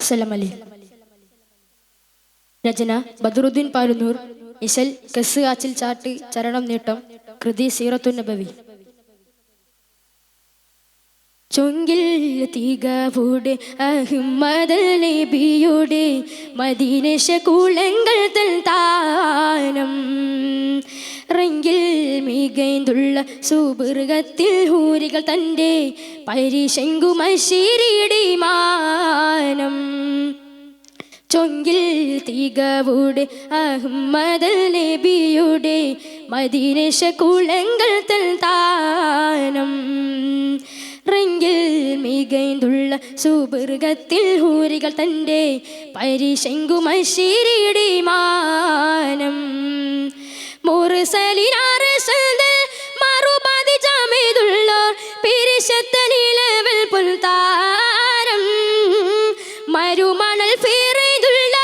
സലമലി. രചന ബദറുദ്ദീൻ പാലുന്നൂർ. ഇശൽ കസ് ആച്ചിൽ ചാട്ട് ചരണം നീട്ടം. കൃതി സീറത്തുൻ നബവി. ചൊങ്കിൽ തികവുടെ അഹ്മദൽ നബിയുടെ മദീനശ കൂളങ്ങൾ തൻ താനം റെങ്കിൽ മികൈന്തുള്ള സുബർഗത്തിൽ ഹൂരികൾ തൻ്റെ പരിശങ്കുമശീരിയുടെ മാനം. ചൊങ്കിൽ തികവുടെ അഹ്മദൽ നബിയുടെ മദീനശ കൂളങ്ങൾ തൻ താനം റെങ്കിൽ മികൈന്തുള്ള സുബർഗത്തിൽ ഹൂരികൾ തൻ്റെ പരിശങ്കുമശീരിയുടെ മാനം. മുർസലിനാറസൽ മറുപതി ജാമിദുള്ളോർ പിരിശത്തനിലവൽ പുൽത്താരം മരുമണൽ ഫിറൈദുള്ള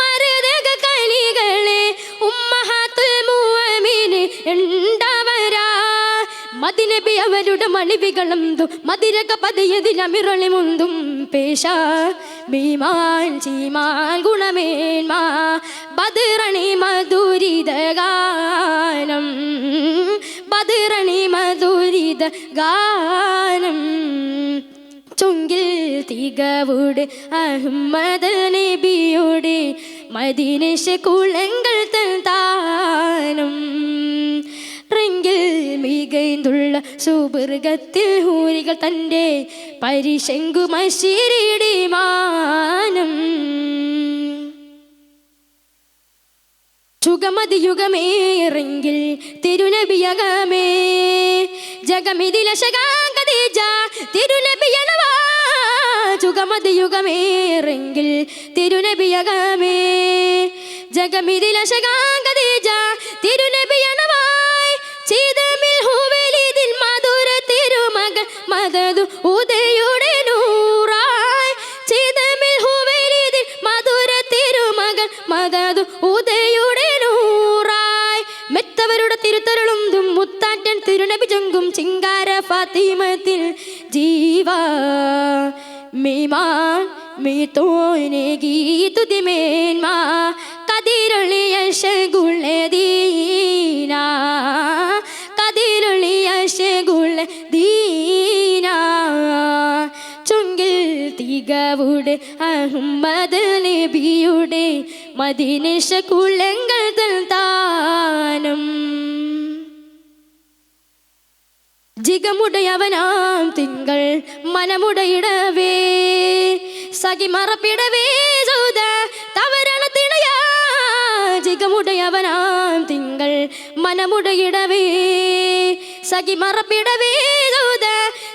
മരദക കലികളെ ഉമ്മഹാത്തുൽ മുഅ്മിനീൻ ഉണ്ടവരാ മദിനബി അവരുടെ മണിവികളന്തു മതിരക പതിയതിലമിറളി മുന്തും പേശ ഭീമാൻ ചീമാൻ ഗുണമേന്മ ബദറണി മധുരിത ഗാനം ബദറണി മധുരിത ഗാനം. ചൊങ്കിൽ തികവുടെ അഹ്മദൽ നബിയുടെ മദീനശ കൂളങ്ങൾ തൻ താനം റെങ്കിൽ മികൈന്തുള്ള സുബർഗത്തിൽ ഹൂരികൾ തൻ്റെ പരിശങ്കുമശീരിയുടെ മാനം. ചുഗമതിയുഗമേറെങ്കിൽ തിരുനബിയകമേ ജഗമിതിലശകാകദീജ തിരുനബിയനവാ ചുഗമതിയുഗമേറെങ്കിൽ തിരുനബിയകമേ ജഗമിതിലശകാകദീജ തിരുനബിയനവാ ചിതമിൽ ഹുവലിദിൻ മധുര തിരുമകൻ മദദു ഉദയുടെ നൂറായി ചിതമിൽ ഹുവലിദിൻ മധുര തിരുമകൻ മദദു ഉദയുടെ നൂറായി മെത്തവരുടെ തിരുത്തരുളുന്തും മുത്താറ്റൻ തിരുനബി ചൊങ്കും ചിങ്കാര ഫാത്തിമത്തിൽ ജീവ മീമാൻ മീതോനെ ഗീതുതിമേന്മാ കതിരൊളിയ ശഗുളദീന കതിരൊളിയ ശഗുളദീന. ചൊങ്കിൽ തികവുടെ അഹ്മദൽ നബിയുടെ മദീനശ കൂളങ്ങൾ തൻ താനം ജിഗമുടയവനാം തിങ്കൾ മനമുടയിടവേ സഖി മറപ്പിടവേ സൗദ തവരണത്തിണയാ ജിഗമുടയവനാം തിങ്കൾ മനമുടയിടവേ സഖി മറപ്പിടവേ സൗദ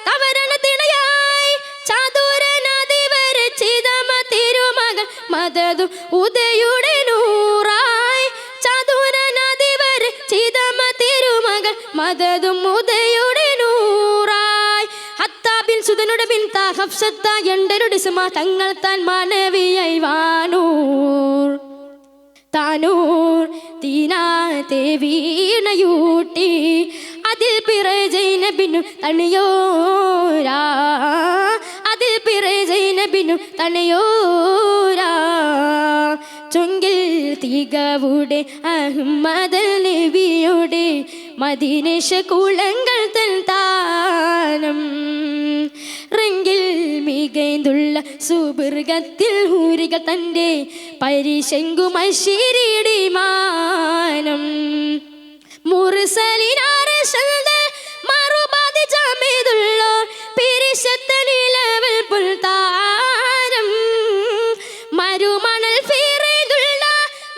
തവരണത്തിണയായി ചാതുരനദി വരച്ചിതമ തിരുമകൻ മദദു ഉദയുടെ നൂറായി ചാതുരനദി വരച്ചിതമ തിരുമകൻ മദദും ഉദയുടെ നൂറായി ഹത്താബിൻ സുദനുടെ ബിൻ ഹഫ്സത്ത എണ്ടരുടെ സുമ തങ്ങൾ താൻ മാനവിയായി വാനൂർ താനൂർ തീനാത്തെ വീണയൂട്ടി അതിൽ പിറ ജൈനബിനു തണിയോരാ അതിൽ പിറ ജൈനബിനു തണിയോരാ. ചൊങ്കിൽ തികവുടെ അഹ്മദൽ നബിയുടെ മദീനശ കൂളങ്ങൾ തൻ താനം റെങ്കിൽ മികൈന്തുള്ള സുബർഗത്തിൽ ഹൂരികൾ തൻ്റെ പരിശങ്കുമശീരിയുടെ മാനം. മുർസലിനാറസൽ മറുപതി ജാമിദുള്ളോർ പിരിശത്തനിലവൽ പുൽത്താരം മരുമണൽ ഫിറൈദുള്ള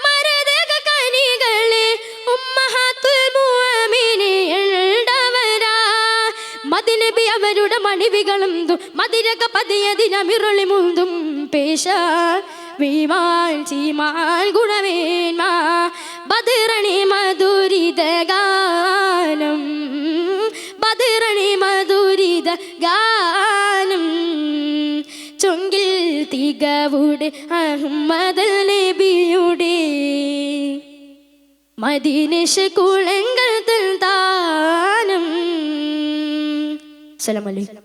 മരദക കനികളെ ഉമ്മഹാത്തുൽ മുഅ്മിനീൻ ഉണ്ടവരാ മദിനബി അവരുടെ മണിവികളന്തു മതിരക പതിയതിലമിറളി മുന്തും പേശ ഭീമാൻ ചീമാൻ ഗുണമേന്മ ബദറണി മധുരിത ഗാനം ബദറണി മധുരിത ഗാനം. ചൊങ്കിൽ തികവുടെ അഹ്മദൽ നബിയുടെ മദീനശ കൂളങ്ങൾ തൻ താനം. അസ്സലാമു അലൈക്കും.